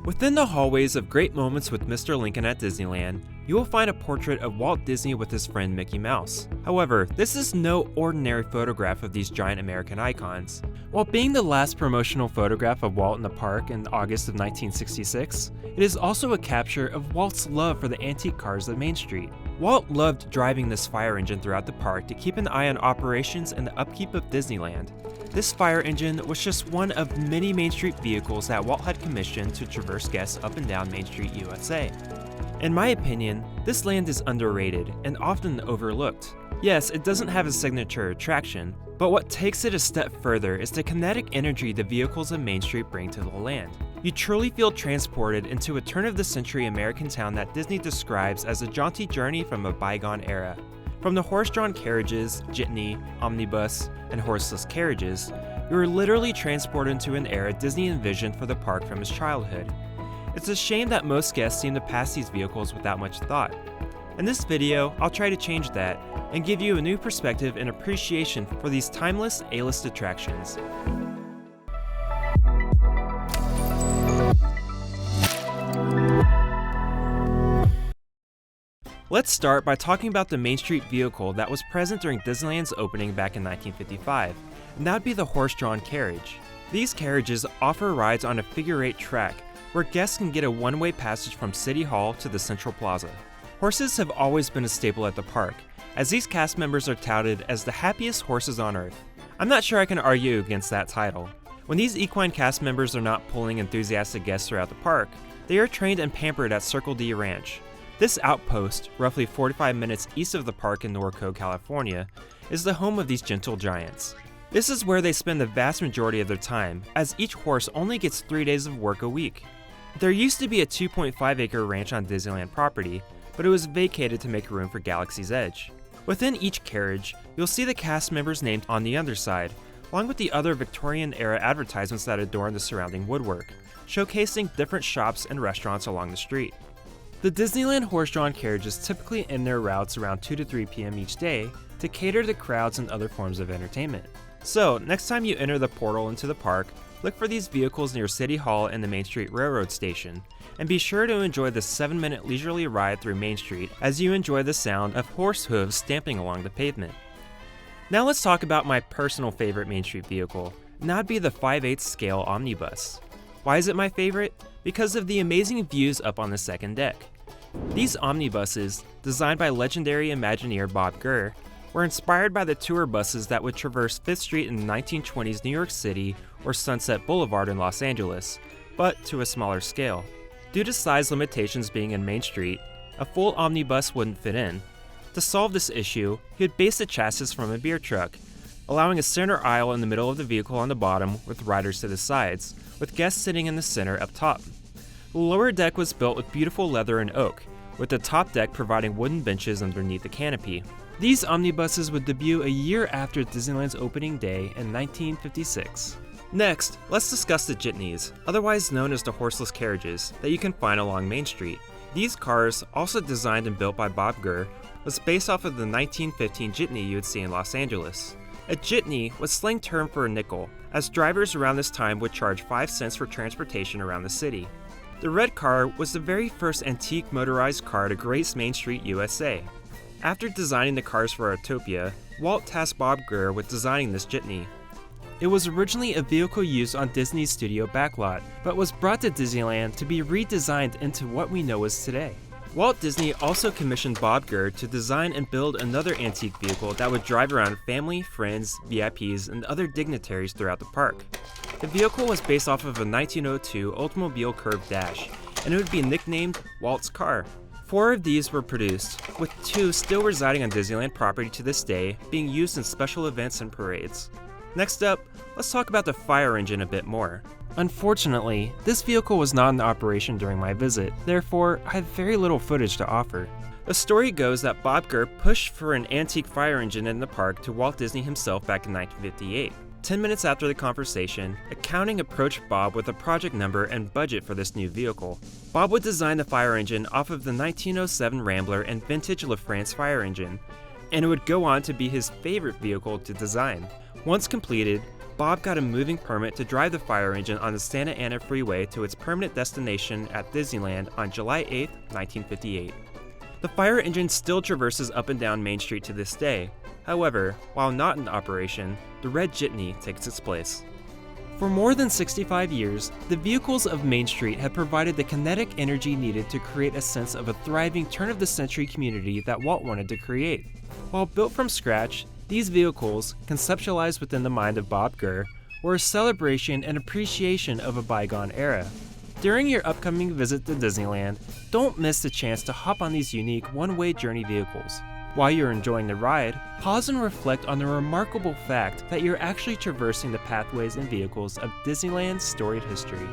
Within the hallways of Great Moments with Mr. Lincoln at Disneyland, you will find a portrait of Walt Disney with his friend Mickey Mouse. However, this is no ordinary photograph of these giant American icons. While being the last promotional photograph of Walt in the park in August of 1966, it is also a capture of Walt's love for the antique cars of Main Street. Walt loved driving this fire engine throughout the park to keep an eye on operations and the upkeep of Disneyland. This fire engine was just one of many Main Street vehicles that Walt had commissioned to traverse guests up and down Main Street, USA. In my opinion, this land is underrated and often overlooked. Yes, it doesn't have a signature attraction, but what takes it a step further is the kinetic energy the vehicles of Main Street bring to the land. You truly feel transported into a turn-of-the-century American town that Disney describes as a jaunty journey from a bygone era. From the horse-drawn carriages, jitney, omnibus, and horseless carriages, you are literally transported into an era Disney envisioned for the park from his childhood. It's a shame that most guests seem to pass these vehicles without much thought. In this video, I'll try to change that and give you a new perspective and appreciation for these timeless A-list attractions. Let's start by talking about the Main Street vehicle that was present during Disneyland's opening back in 1955, and that would be the horse-drawn carriage. These carriages offer rides on a figure-8 track, where guests can get a one-way passage from City Hall to the Central Plaza. Horses have always been a staple at the park, as these cast members are touted as the happiest horses on earth. I'm not sure I can argue against that title. When these equine cast members are not pulling enthusiastic guests throughout the park, they are trained and pampered at Circle D Ranch. This outpost, roughly 45 minutes east of the park in Norco, California, is the home of these gentle giants. This is where they spend the vast majority of their time, as each horse only gets 3 days of work a week. There used to be a 2.5-acre ranch on Disneyland property, but it was vacated to make room for Galaxy's Edge. Within each carriage, you'll see the cast members named on the underside, along with the other Victorian-era advertisements that adorn the surrounding woodwork, showcasing different shops and restaurants along the street. The Disneyland horse-drawn carriages typically end their routes around 2 to 3 p.m. each day to cater to crowds and other forms of entertainment. So, next time you enter the portal into the park, look for these vehicles near City Hall and the Main Street Railroad Station, and be sure to enjoy the 7-minute leisurely ride through Main Street as you enjoy the sound of horse hooves stamping along the pavement. Now let's talk about my personal favorite Main Street vehicle, and that'd be the 5/8 scale omnibus. Why is it my favorite? Because of the amazing views up on the second deck. These omnibuses, designed by legendary Imagineer Bob Gurr, were inspired by the tour buses that would traverse 5th Street in the 1920s New York City or Sunset Boulevard in Los Angeles, but to a smaller scale. Due to size limitations being in Main Street, a full omnibus wouldn't fit in. To solve this issue, he would base the chassis from a beer truck, allowing a center aisle in the middle of the vehicle on the bottom with riders to the sides, with guests sitting in the center up top. The lower deck was built with beautiful leather and oak, with the top deck providing wooden benches underneath the canopy. These omnibuses would debut a year after Disneyland's opening day in 1956. Next, let's discuss the Jitneys, otherwise known as the horseless carriages, that you can find along Main Street. These cars, also designed and built by Bob Gurr, was based off of the 1915 Jitney you would see in Los Angeles. A jitney was slang term for a nickel, as drivers around this time would charge 5 cents for transportation around the city. The red car was the very first antique motorized car to grace Main Street, USA. After designing the cars for Autopia, Walt tasked Bob Gurr with designing this jitney. It was originally a vehicle used on Disney's studio backlot, but was brought to Disneyland to be redesigned into what we know as today. Walt Disney also commissioned Bob Gurr to design and build another antique vehicle that would drive around family, friends, VIPs, and other dignitaries throughout the park. The vehicle was based off of a 1902 Oldsmobile Curved Dash, and it would be nicknamed Walt's Car. 4 of these were produced, with 2 still residing on Disneyland property to this day, being used in special events and parades. Next up, let's talk about the fire engine a bit more. Unfortunately, this vehicle was not in operation during my visit, therefore I have very little footage to offer. The story goes that Bob Gurr pushed for an antique fire engine in the park to Walt Disney himself back in 1958. 10 minutes after the conversation, accounting approached Bob with a project number and budget for this new vehicle. Bob would design the fire engine off of the 1907 Rambler and vintage LaFrance fire engine, and it would go on to be his favorite vehicle to design. Once completed, Bob got a moving permit to drive the fire engine on the Santa Ana Freeway to its permanent destination at Disneyland on July 8, 1958. The fire engine still traverses up and down Main Street to this day. However, while not in operation, the red Jitney takes its place. For more than 65 years, the vehicles of Main Street have provided the kinetic energy needed to create a sense of a thriving turn-of-the-century community that Walt wanted to create. While built from scratch, these vehicles, conceptualized within the mind of Bob Gurr, were a celebration and appreciation of a bygone era. During your upcoming visit to Disneyland, don't miss the chance to hop on these unique one-way journey vehicles. While you're enjoying the ride, pause and reflect on the remarkable fact that you're actually traversing the pathways and vehicles of Disneyland's storied history.